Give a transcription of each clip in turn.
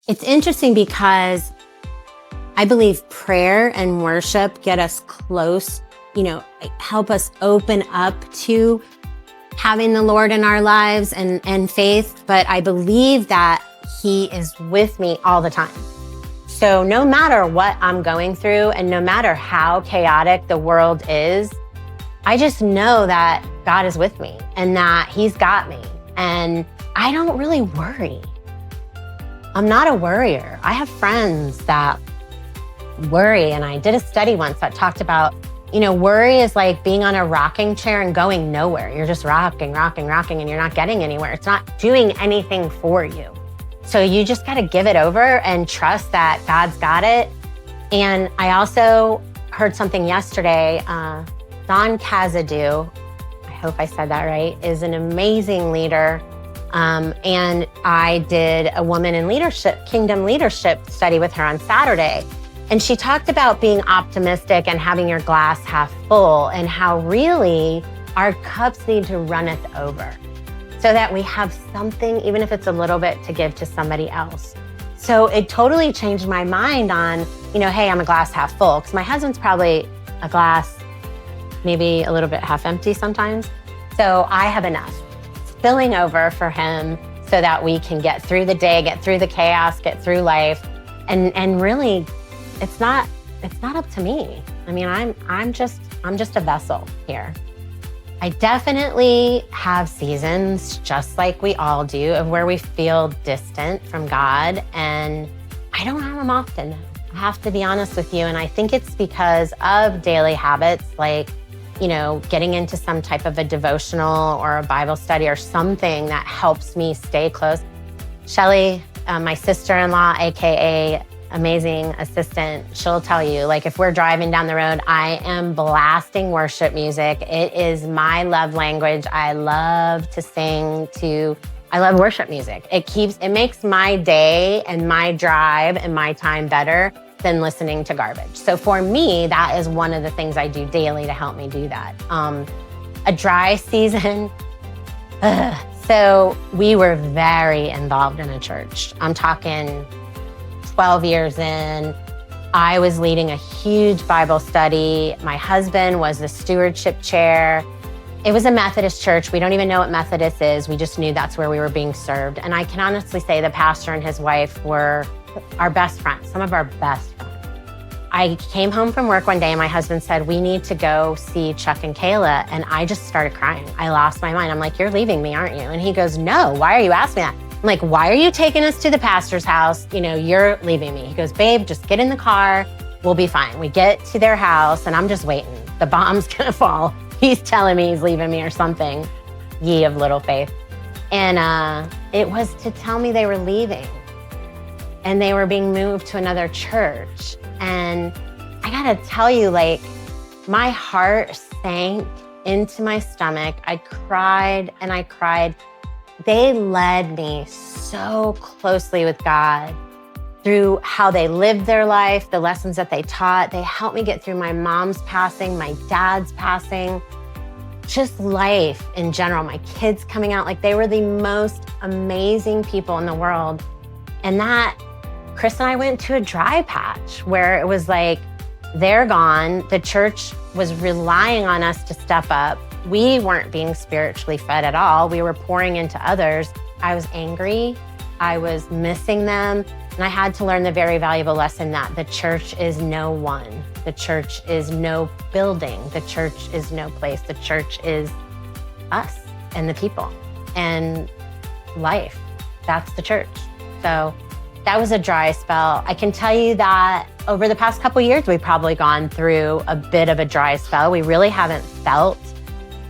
It's interesting because I believe prayer and worship get us close, help us open up to having the Lord in our lives and faith. But I believe that He is with me all the time. So no matter what I'm going through and no matter how chaotic the world is, I just know that God is with me and that He's got me. And I don't really worry. I'm not a worrier. I have friends that worry. And I did a study once that talked about, worry is like being on a rocking chair and going nowhere. You're just rocking, and you're not getting anywhere. It's not doing anything for you. So you just got to give it over and trust that God's got it. And I also heard something yesterday. Don Kazadu, I hope I said that right, is an amazing leader. And I did a woman in leadership, kingdom leadership study with her on Saturday. And she talked about being optimistic and having your glass half full and how really our cups need to runneth over so that we have something, even if it's a little bit, to give to somebody else. So it totally changed my mind on, hey, I'm a glass half full, because my husband's probably a glass maybe a little bit half empty sometimes. So I have enough spilling over for him so that we can get through the day, get through the chaos, get through life. And really, it's not up to me. I mean, I'm just a vessel here. I definitely have seasons, just like we all do, of where we feel distant from God. And I don't have them often. I have to be honest with you. And I think it's because of daily habits, like, getting into some type of a devotional or a Bible study or something that helps me stay close. Shelly, my sister-in-law, AKA amazing assistant, she'll tell you, like, if we're driving down the road, I am blasting worship music. It is my love language. I love to sing I love worship music. It makes my day and my drive and my time better than listening to garbage. So for me, that is one of the things I do daily to help me do that. A dry season, so we were very involved in a church. I'm talking 12 years in. I was leading a huge Bible study. My husband was the stewardship chair. It was a Methodist church. We don't even know what Methodist is. We just knew that's where we were being served. And I can honestly say the pastor and his wife were our best friends, some of our best friends. I came home from work one day and my husband said, we need to go see Chuck and Kayla. And I just started crying. I lost my mind. I'm like, you're leaving me, aren't you? And he goes, no, why are you asking me that? I'm like, why are you taking us to the pastor's house? You're leaving me. He goes, babe, just get in the car. We'll be fine. We get to their house and I'm just waiting. The bomb's gonna fall. He's telling me he's leaving me or something. Ye of little faith. And it was to tell me they were leaving. And they were being moved to another church. And I gotta tell you, my heart sank into my stomach. I cried and I cried. They led me so closely with God through how they lived their life, the lessons that they taught. They helped me get through my mom's passing, my dad's passing, just life in general, my kids coming out. They were the most amazing people in the world. And that Chris and I went to a dry patch where it was like, they're gone. The church was relying on us to step up. We weren't being spiritually fed at all. We were pouring into others. I was angry. I was missing them. And I had to learn the very valuable lesson that the church is no one. The church is no building. The church is no place. The church is us and the people and life. That's the church. So that was a dry spell. I can tell you that over the past couple years, we've probably gone through a bit of a dry spell. We really haven't felt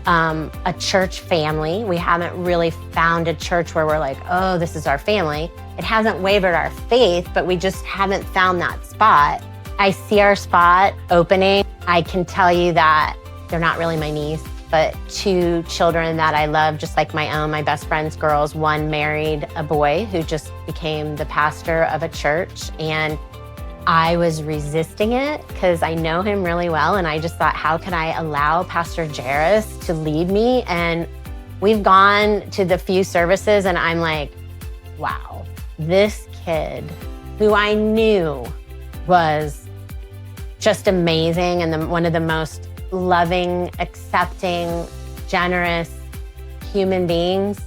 a church family. We haven't really found a church where we're like, oh, this is our family. It hasn't wavered our faith, but we just haven't found that spot. I see our spot opening. I can tell you that they're not really my niece, but two children that I love, just like my own, my best friend's girls. One married a boy who just became the pastor of a church. And I was resisting it because I know him really well. And I just thought, how can I allow Pastor Jairus to lead me? And we've gone to the few services and I'm like, wow, this kid who I knew was just amazing and one of the most loving, accepting, generous human beings.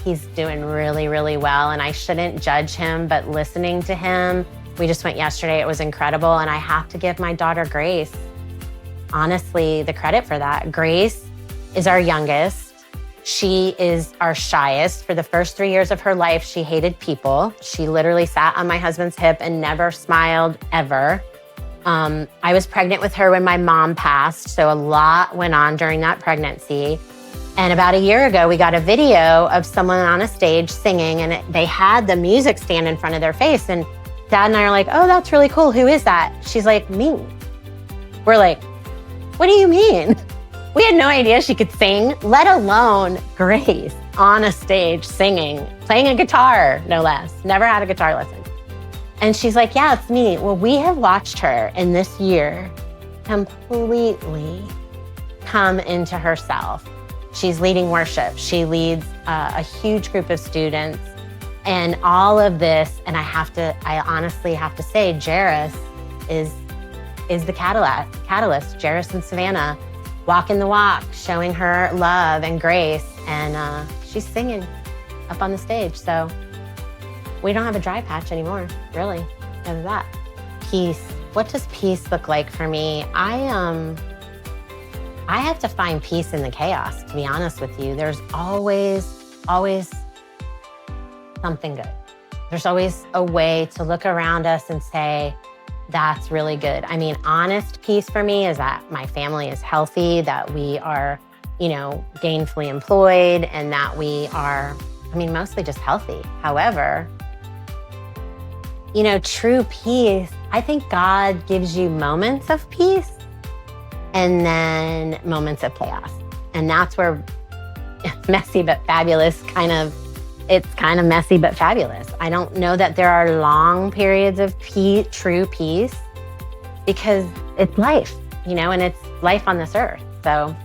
He's doing really, really well, and I shouldn't judge him, but listening to him, we just went yesterday, it was incredible, and I have to give my daughter Grace, honestly, the credit for that. Grace is our youngest. She is our shyest. For the first 3 years of her life, she hated people. She literally sat on my husband's hip and never smiled, ever. I was pregnant with her when my mom passed, so a lot went on during that pregnancy. And about a year ago, we got a video of someone on a stage singing, and they had the music stand in front of their face. And Dad and I are like, oh, that's really cool. Who is that? She's like, me. We're like, what do you mean? We had no idea she could sing, let alone Grace on a stage singing, playing a guitar, no less. Never had a guitar lesson. And she's like, yeah, it's me. Well, we have watched her in this year completely come into herself. She's leading worship. She leads a huge group of students. And all of this, and I honestly have to say, Jairus is the catalyst. Jairus and Savannah walking the walk, showing her love and grace, and she's singing up on the stage. So we don't have a dry patch anymore, really, because of that. Peace. What does peace look like for me? I have to find peace in the chaos, to be honest with you. There's always something good. There's always a way to look around us and say, that's really good. I mean, honest peace for me is that my family is healthy, that we are, gainfully employed, and that we are, mostly just healthy. However, true peace, I think God gives you moments of peace and then moments of chaos. And that's where messy but fabulous it's kind of messy but fabulous. I don't know that there are long periods of true peace, because it's life, and it's life on this earth. So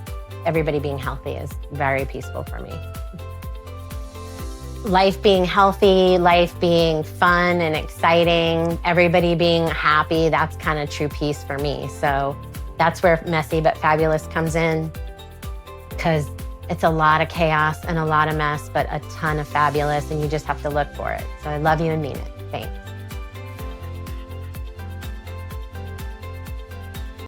everybody being healthy is very peaceful for me. Life being healthy, life being fun and exciting, everybody being happy, that's kind of true peace for me. So that's where messy but fabulous comes in, because it's a lot of chaos and a lot of mess, but a ton of fabulous, and you just have to look for it. So I love you and mean it. Thanks.